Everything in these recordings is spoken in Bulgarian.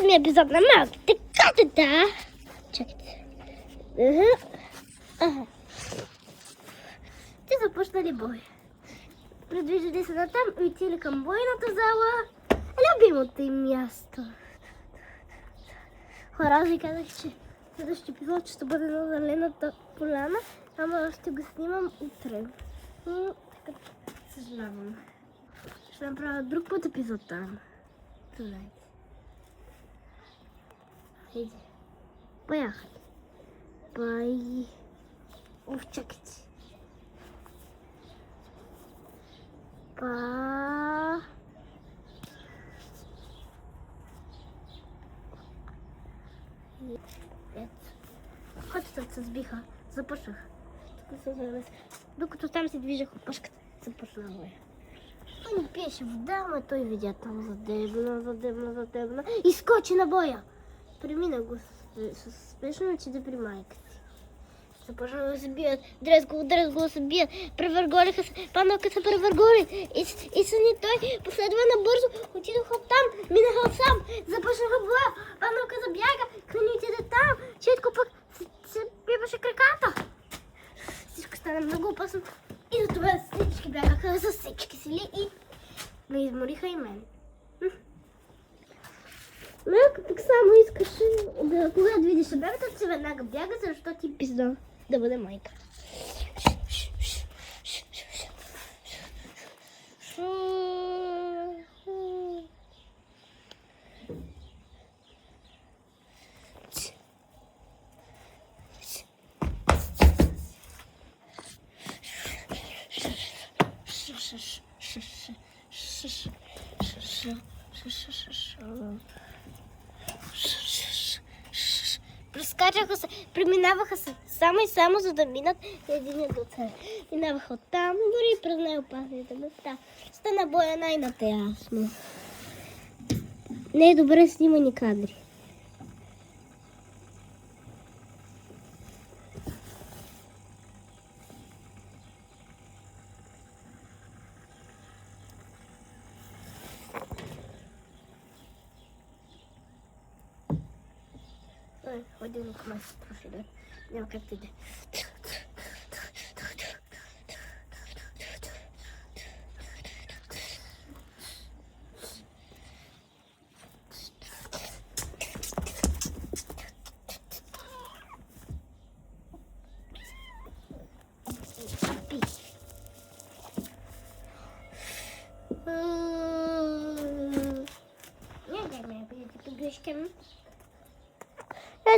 8 епизод на малките котета. Чакайте. Ага. Те започнали бой. Придвижили се натам и отили към бойната зала. Любимото им място. Хора, аз ви казах, че следващия епизод ще бъде на зелената поляна, ама ще го снимам утре. Така, съжалявам. Ще направя друг път епизод там. Знаете. Хайде. Поехали. Бай. Уф, чакайте. Па. Котата се сбиха. Започнах. Докато там се движех опашката, започна боя. Той не пиеше вода, ама той видя там задебна. И скочи на боя. Премина го с спешно, че да при майка си. Започна да се бият. Дрез го се бият. Превърголиха се. Панелка се превърголи. И са ни той последва набързо. Отидоха там. Минаха сам. Започнаха боя. Панелка забяга. Храни отиде там. Четко пък се пипаше краката. Всичко стана много опасно. И за това всички бягаха с всички сили и ме измориха и мен. Малко пък само искаше да, когато видиш бебето, че веднага бяга, защото ти пизда да бъде майка. Прескачаха се, преминаваха се само и само, за да минат единия до цел. Минаваха оттам, дори през най-опасните места. Стана боя най-ната ясно. Не е добре снимани кадри. Ходил към нас профи, да? Няма как да иде.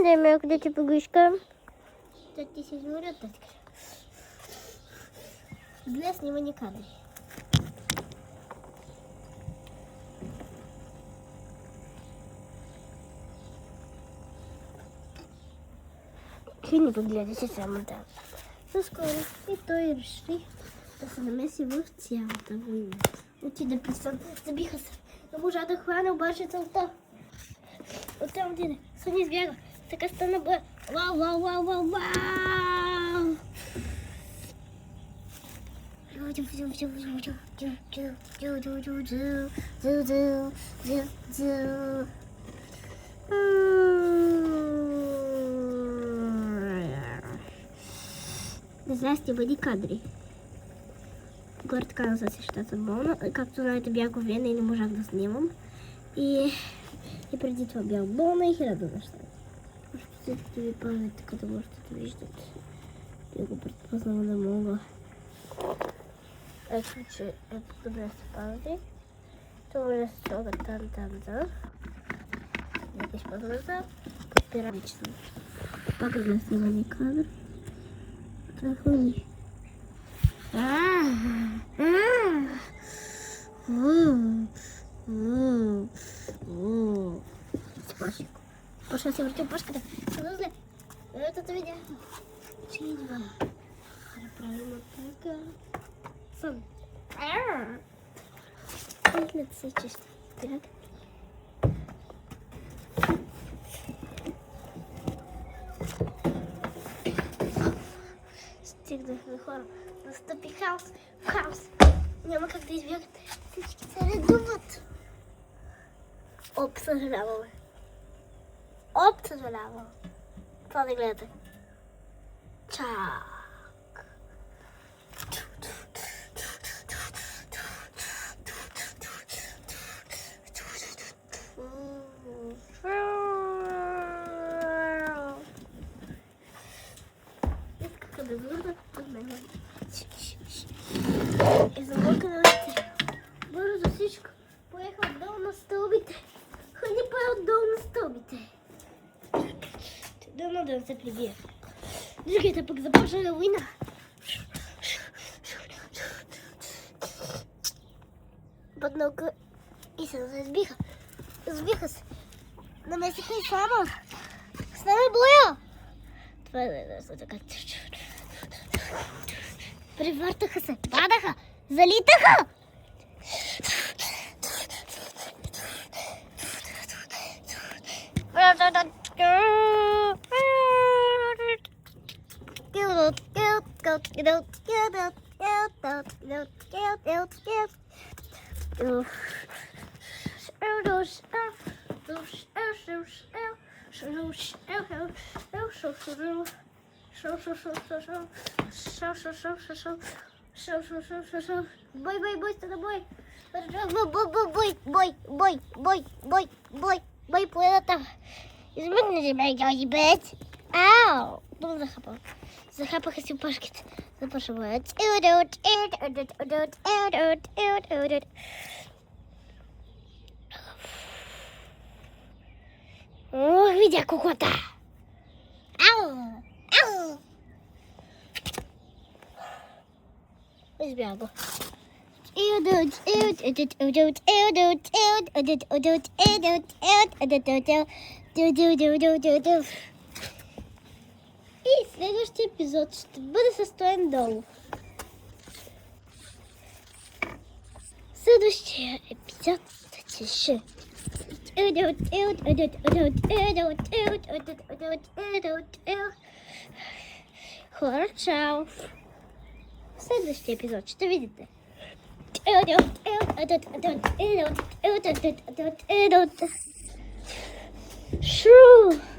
Дай малко да ти погушкам. Да ти се изморят, да така. Зле снимани кадри. Ти не погледайте само там. Наскоро и той реши да се намеси в цялата война. Отиде при сън, забиха се. Не можа да хване обаче целта. Оттам отиде, сън избяга. Така стана боя. Вау! Здрасти, бъди кадри. Горе така на съсещата болна. Както знаете, бях говена и не можах да снимам. И преди това бях болна и 1000 неща. Ще ви пазите, като можете да виждате. Я го предпознава да мога. Ето, че е добре се пази. Това е строга там, да. Нека ще подвърза. Подпира лично. Пак да снимаме кадър. Трахуни. Спаши. Почна се върти опашката. Много зле. Ето видя. Че идва. Да правим така. Сън. След се чисти. Так. Стигнахме хора. Настъпи хаос. Няма как да избягат. Всички се редуват. Съжаляваме. опция заляво. Това да гледате. Чак. Искаха да върна под мен. И замъркналите. Бързо всичко. Поеха отдолу на стълбите. Ходи по-отдолу на стълбите. Дано да не се прибие. Другите пък започна да уина. Бъдналка и се разбиха. Разбиха се. Намесиха и само. С нами боя. Това е да се така. Превъртаха се. Падаха. Залитаха. Бой, поедата. Измъкне се, бе, този бец. Ау! Долу захапах. Захапаха си опашките. Започва боят. Ох, видя куклата. Ау! Ау! Избяга го. И следващия епизод ще бъде състоен долу. Следващия епизод ще хора, чао! В следващия епизод ще видите. Шру!